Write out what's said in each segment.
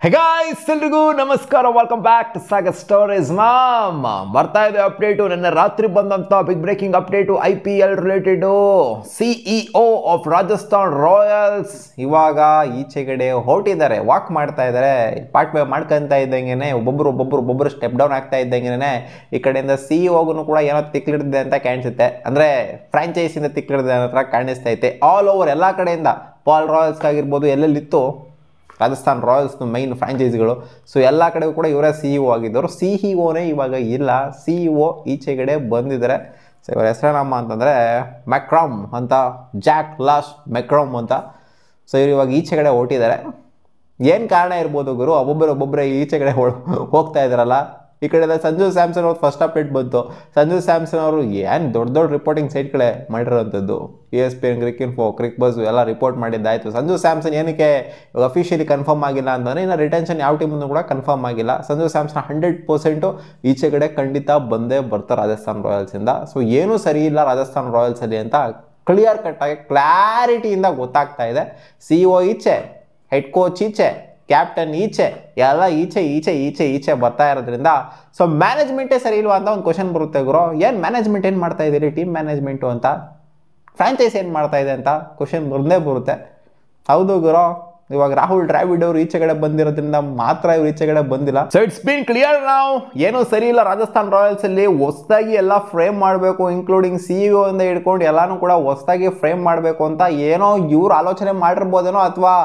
ಹೇ guys, ಎಲ್ರಿಗೂ ನಮಸ್ಕಾರ. Welcome back to Sagar stories. ಬರ್ತಾ ಇದೆ ಅಪ್ಡೇಟು. ನಿನ್ನೆ ರಾತ್ರಿ ಬಂದಂಥ big breaking update IPL related. CEO of Rajasthan Royals ಇವಾಗ ಈಚೆಗಡೆ ಹೊರಟಿದ್ದಾರೆ, ವಾಕ್ ಮಾಡ್ತಾ ಇದ್ದಾರೆ. ಪಾರ್ಟ್ ವೇ ಮಾಡ್ಕೊಂತ ಇದ್ದಂಗೆ ಒಬ್ಬೊಬ್ಬರು ಸ್ಟೆಪ್ ಡೌನ್ ಆಗ್ತಾ ಇದ್ದಂಗೆ ಈ ಕಡೆಯಿಂದ CEOಗೂ ಕೂಡ ಏನೋ ತಿಕ್ಲಿಡಿದೆ ಅಂತ ಕಾಣಿಸುತ್ತೆ. ಅಂದರೆ ಫ್ರಾಂಚೈಸಿಂದ ತಿಕ್ಲಿಡಿದೆ ಅನ್ನೋ ಥರ ಕಾಣಿಸ್ತೈತೆ. ಆಲ್ ಓವರ್ ಎಲ್ಲ ಕಡೆಯಿಂದ ಪಾಲ್ ರಾಯಲ್ಸ್ ಆಗಿರ್ಬೋದು, ಎಲ್ಲೆಲ್ಲಿತ್ತು ರಾಜಸ್ಥಾನ್ ರಾಯಲ್ಸ್ನ ಮೈನ್ ಫ್ರಾಂಚೈಸಿಗಳು. ಸೊ ಎಲ್ಲ ಕಡೆಗೂ ಕೂಡ ಇವರೇ CEO ಆಗಿದ್ದರು. CEOನೇ ಇವಾಗ ಇಲ್ಲ, CEO ಈಚೆಗಡೆ ಬಂದಿದ್ದಾರೆ. ಸೊ ಇವರ ಹೆಸರೇನಮ್ಮ ಅಂತಂದರೆ ಮ್ಯಾಕ್ರಾಮ್ ಅಂತ, ಜಾಕ್ ಲಾಸ್ ಮ್ಯಾಕ್ರಾಮ್ ಅಂತ. ಸೊ ಇವರು ಇವಾಗ ಈಚೆಗಡೆ ಹೊರಟಿದ್ದಾರೆ. ಏನು ಕಾರಣ ಇರ್ಬೋದು ಗುರು, ಒಬ್ಬೊಬ್ಬರೇ ಈಚೆಗಡೆ ಹೋಗ್ತಾ ಇದ್ದಾರಲ್ಲ. ಈ ಕಡೆ ಸಂಜು ಸ್ಯಾಮ್ಸನ್ ಅವ್ರು ಫಸ್ಟ್ ಅಪ್ಡೇಟ್ ಬಂತು. ಸಂಜು ಸ್ಯಾಮ್ಸನ್ ಅವರು ಏನು ದೊಡ್ಡ ರಿಪೋರ್ಟಿಂಗ್ ಸೈಟ್ಗಳೇ ಮಾಡಿರೋಂಥದ್ದು. ESPN, ಕ್ರಿಕ್ಇನ್ಫೋ, ಕ್ರಿಕ್ ಬಸ್ ಎಲ್ಲ ರಿಪೋರ್ಟ್ ಮಾಡಿದ್ದಾಯಿತು. ಸಂಜು ಸ್ಯಾಮ್ಸನ್ ಏನಕ್ಕೆ ಅಫಿಷಿಯಲಿ ಕನ್ಫರ್ಮ್ ಆಗಿಲ್ಲ ಅಂತಂದರೆ ಇನ್ನು ರಿಟೆನ್ಷನ್ ಯಾವ ಟೀಮನ್ನು ಕೂಡ ಕನ್ಫರ್ಮ್ ಆಗಿಲ್ಲ. ಸಂಜು ಸ್ಯಾಮ್ಸನ್ 100% ಈಚೆಗಡೆ ಖಂಡಿತ ಬಂದೇ ಬರ್ತಾರೆ ರಾಜಸ್ಥಾನ್ ರಾಯಲ್ಸಿಂದ. ಸೊ ಏನೂ ಸರಿ ಇಲ್ಲ ರಾಜಸ್ಥಾನ್ ರಾಯಲ್ಸಲ್ಲಿ ಅಂತ ಕ್ಲಿಯರ್ ಕಟ್ಟಾಗಿ ಕ್ಲಾರಿಟಿಯಿಂದ ಗೊತ್ತಾಗ್ತಾ ಇದೆ. CEO ಈಚೆ, ಹೆಡ್ ಕೋಚ್ ಈಚೆ, ಕ್ಯಾಪ್ಟನ್ ಈಚೆ, ಎಲ್ಲ ಈಚೆ ಬರ್ತಾ ಇರೋದ್ರಿಂದ ಸೊ ಮ್ಯಾನೇಜ್ಮೆಂಟೇ ಸರಿ ಇಲ್ವಾ ಅಂತ ಒಂದು ಕ್ವಶನ್ ಬರುತ್ತೆ ಗುರು. ಏನು ಮ್ಯಾನೇಜ್ಮೆಂಟ್ ಏನು ಮಾಡ್ತಾ ಇದ್ದೀರಿ, ಟೀಮ್ ಮ್ಯಾನೇಜ್ಮೆಂಟು ಅಂತ, ಫ್ರಾಂಚೈಸ್ ಏನು ಮಾಡ್ತಾ ಇದೆ ಅಂತ ಕ್ವಶನ್ ಬಂದೇ ಬರುತ್ತೆ. ಹೌದು ಗುರು, ಇವಾಗ ರಾಹುಲ್ ದ್ರಾವಿಡ್ ಅವರು ಈಚೆಗಡೆ ಬಂದಿರೋದ್ರಿಂದ ಮಾತ್ರ ಇವ್ರು ಈಚೆಗಡೆ ಬಂದಿಲ್ಲ. ಸೊ ಇಟ್ಸ್ ಬೀನ್ ಕ್ಲಿಯರ್ ನಾವು, ಏನೂ ಸರಿ ಇಲ್ಲ ರಾಜಸ್ಥಾನ್ ರಾಯಲ್ಸ್ ಅಲ್ಲಿ. ಹೊಸದಾಗಿ ಎಲ್ಲ ಫ್ರೇಮ್ ಮಾಡಬೇಕು, ಇನ್ಕ್ಲೂಡಿಂಗ್ CEO ಇಂದ ಹಿಡ್ಕೊಂಡು ಎಲ್ಲಾನು ಕೂಡ ಹೊಸದಾಗಿ ಫ್ರೇಮ್ ಮಾಡಬೇಕು ಅಂತ ಏನೋ ಇವ್ರು ಆಲೋಚನೆ ಮಾಡಿರ್ಬೋದೇನೋ, ಅಥವಾ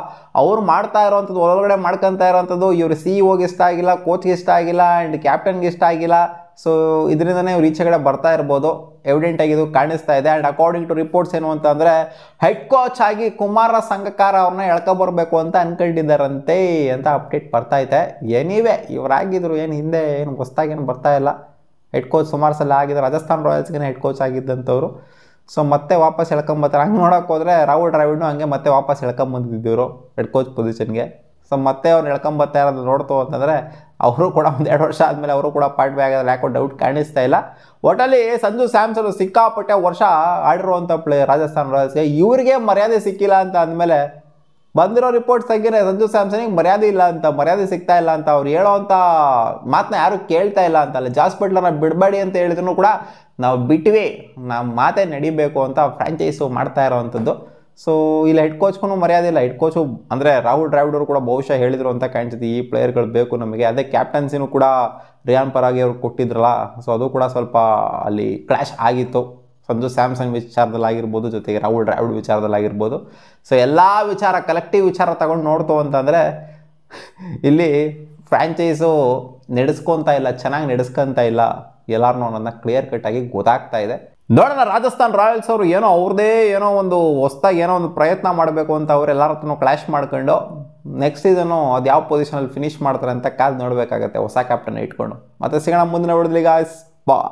ಅವ್ರು ಮಾಡ್ತಾ ಇರೋವಂಥದ್ದು ಒಳಗಡೆ ಮಾಡ್ಕೊತಾ ಇರೋವಂಥದ್ದು ಇವ್ರು CEOಗೆ ಇಷ್ಟ ಆಗಿಲ್ಲ, ಕೋಚ್ಗೆ ಇಷ್ಟ ಆಗಿಲ್ಲ, ಆ್ಯಂಡ್ ಕ್ಯಾಪ್ಟನ್ಗೆ ಇಷ್ಟ ಆಗಿಲ್ಲ. ಸೊ ಇದರಿಂದನೇ ಇವ್ರು ಈಚೆಗಡೆ ಬರ್ತಾ ಇರ್ಬೋದು, ಎವಿಡೆಂಟ್ ಆಗಿ ಇದು ಕಾಣಿಸ್ತಾ ಇದೆ. ಆ್ಯಂಡ್ ಅಕಾರ್ಡಿಂಗ್ ಟು ರಿಪೋರ್ಟ್ಸ್ ಏನು ಅಂತಂದರೆ ಹೆಡ್ ಕೋಚ್ ಆಗಿ ಕುಮಾರ ಸಂಗಕಾರ ಅವ್ರನ್ನ ಎಳ್ಕೊಬರ್ಬೇಕು ಅಂತ ಅನ್ಕೊಂಡಿದ್ದಾರಂತೆ ಅಂತ ಅಪ್ಡೇಟ್ ಬರ್ತೈತೆ. ಎನಿವೆ ಇವರಾಗಿದ್ರು, ಏನು ಹಿಂದೆ ಏನು ಹೊಸ್ದಾಗೇನು ಬರ್ತಾ ಇಲ್ಲ. ಹೆಡ್ ಕೋಚ್ ಸುಮಾರು ಸಲ ಆಗಿದ್ದಾರೆ, ರಾಜಸ್ಥಾನ್ ರಾಯಲ್ಸ್ಗೆ ಹೆಡ್ ಕೋಚ್ ಆಗಿದ್ದಂಥವ್ರು. ಸೊ ಮತ್ತೆ ವಾಪಸ್ ಎಳ್ಕೊಂಬರ್ತಾರೆ. ಹಂಗೆ ನೋಡೋಕೆ ಹೋದರೆ ರಾಹುಲ್ ದ್ರಾವಿಡ್ನು ಹಂಗೆ ಮತ್ತೆ ವಾಪಸ್ ಎಳ್ಕೊಂಬಂದಿದ್ದರು ಹೆಡ್ ಕೋಚ್ ಪೊಸಿಷನ್ಗೆ. ಸೊ ಮತ್ತೆ ಅವ್ರು ಎಳ್ಕೊಂಬರ್ತಾ ಇರೋದು ನೋಡ್ತು ಅಂತಂದರೆ ಅವರು ಕೂಡ 1-2 ವರ್ಷ ಆದಮೇಲೆ ಅವರು ಕೂಡ ಪಾರ್ಟ್ ವೇ ಆಗೋದ್ರಲ್ಲಿ ಯಾಕೋ ಡೌಟ್ ಕಾಣಿಸ್ತಾ ಇಲ್ಲ. ಒಟ್ಟಲ್ಲಿ ಸಂಜು ಸ್ಯಾಮ್ಸನ್ ಸಿಕ್ಕಾಪಟ್ಟೆ ವರ್ಷ ಆಡಿರುವಂಥ ಪ್ಲೇಯರ್ ರಾಜಸ್ಥಾನ್ ರಾಯಲ್ಸ್ಗೆ, ಇವರಿಗೆ ಮರ್ಯಾದೆ ಸಿಕ್ಕಿಲ್ಲ ಅಂತ ಅಂದಮೇಲೆ ಬಂದಿರೋ ರಿಪೋರ್ಟ್ಸ್ ತೆಗೀರೆ ಸಂಜು ಸ್ಯಾಮ್ಸನ್ಗೆ ಮರ್ಯಾದೆ ಇಲ್ಲ ಅಂತ, ಮರ್ಯಾದೆ ಸಿಗ್ತಾ ಇಲ್ಲ ಅಂತ, ಅವ್ರು ಹೇಳೋವಂಥ ಮಾತನ್ನ ಯಾರು ಕೇಳ್ತಾ ಇಲ್ಲ ಅಂತಲ್ಲ. ಜಾಸ್ ಬಟ್ಲರ್ನ ಬಿಡಬೇಡಿ ಅಂತ ಹೇಳಿದ್ರು ಕೂಡ ನಾವು ಬಿಟ್ವಿ, ನಮ್ಮ ಮಾತೇ ನಡಿಬೇಕು ಅಂತ ಫ್ರಾಂಚೈಸು ಮಾಡ್ತಾ ಇರೋವಂಥದ್ದು. ಸೊ ಇಲ್ಲ ಹೆಡ್ ಕೋಚ್ಗೂ ಮರ್ಯಾದೆ ಇಲ್ಲ. ಹೆಡ್ ಕೋಚು ಅಂದರೆ ರಾಹುಲ್ ದ್ರಾವಿಡ್ ಅವರು ಕೂಡ ಬಹುಶಃ ಹೇಳಿದರು ಅಂತ ಕಾಣಿಸುತ್ತೆ, ಈ ಪ್ಲೇಯರ್ಗಳು ಬೇಕು ನಮಗೆ. ಅದೇ ಕ್ಯಾಪ್ಟನ್ಸಿನೂ ಕೂಡ ರಿಯಾನ್ ಪರಾಗಿ ಅವ್ರು ಕೊಟ್ಟಿದ್ರಲ್ಲ, ಸೊ ಅದು ಕೂಡ ಸ್ವಲ್ಪ ಅಲ್ಲಿ ಕ್ಲಾಶ್ ಆಗಿತ್ತು. ಸಂಜು ಸ್ಯಾಮ್ಸನ್ ವಿಚಾರದಲ್ಲಿ ಆಗಿರ್ಬೋದು, ಜೊತೆಗೆ ರಾಹುಲ್ ದ್ರಾವಿಡ್ ವಿಚಾರದಲ್ಲಿ ಆಗಿರ್ಬೋದು. ಸೊ ಎಲ್ಲ ವಿಚಾರ ಕಲೆಕ್ಟಿವ್ ವಿಚಾರ ತಗೊಂಡು ನೋಡ್ತು ಅಂತಂದರೆ ಇಲ್ಲಿ ಫ್ರಾಂಚೈಸು ನಡೆಸ್ಕೊತಾ ಇಲ್ಲ, ಚೆನ್ನಾಗಿ ನಡೆಸ್ಕೊತಾ ಇಲ್ಲ, ಎಲ್ಲಾರನ್ನೂ ಅನ್ನೋದನ್ನ ಕ್ಲಿಯರ್ ಕಟ್ಟಾಗಿ ಗೊತ್ತಾಗ್ತಾ ಇದೆ. ನೋಡೋಣ ರಾಜಸ್ಥಾನ್ ರಾಯಲ್ಸ್ ಅವರು ಏನೋ ಅವ್ರದ್ದೇ ಏನೋ ಒಂದು ಹೊಸ್ದಾಗಿ ಏನೋ ಒಂದು ಪ್ರಯತ್ನ ಮಾಡಬೇಕು ಅಂತ ಅವ್ರು ಎಲ್ಲರ ಹತ್ರನೂ ಕ್ಲಾಶ್ ಮಾಡ್ಕೊಂಡು ನೆಕ್ಸ್ಟ್ ಸೀಸನ್ನು ಅದು ಯಾವ ಪೊಸಿಷನಲ್ಲಿ ಫಿನಿಶ್ ಮಾಡ್ತಾರೆ ಅಂತ ಕಾದು ನೋಡಬೇಕಾಗತ್ತೆ ಹೊಸ ಕ್ಯಾಪ್ಟನ್ ಇಟ್ಕೊಂಡು. ಮತ್ತೆ ಸಿಗೋಣ ಮುಂದಿನ ವಿಡಿಯೋದಲ್ಲಿ ಗಾಯ್ಸ್, ಬಾಯ್.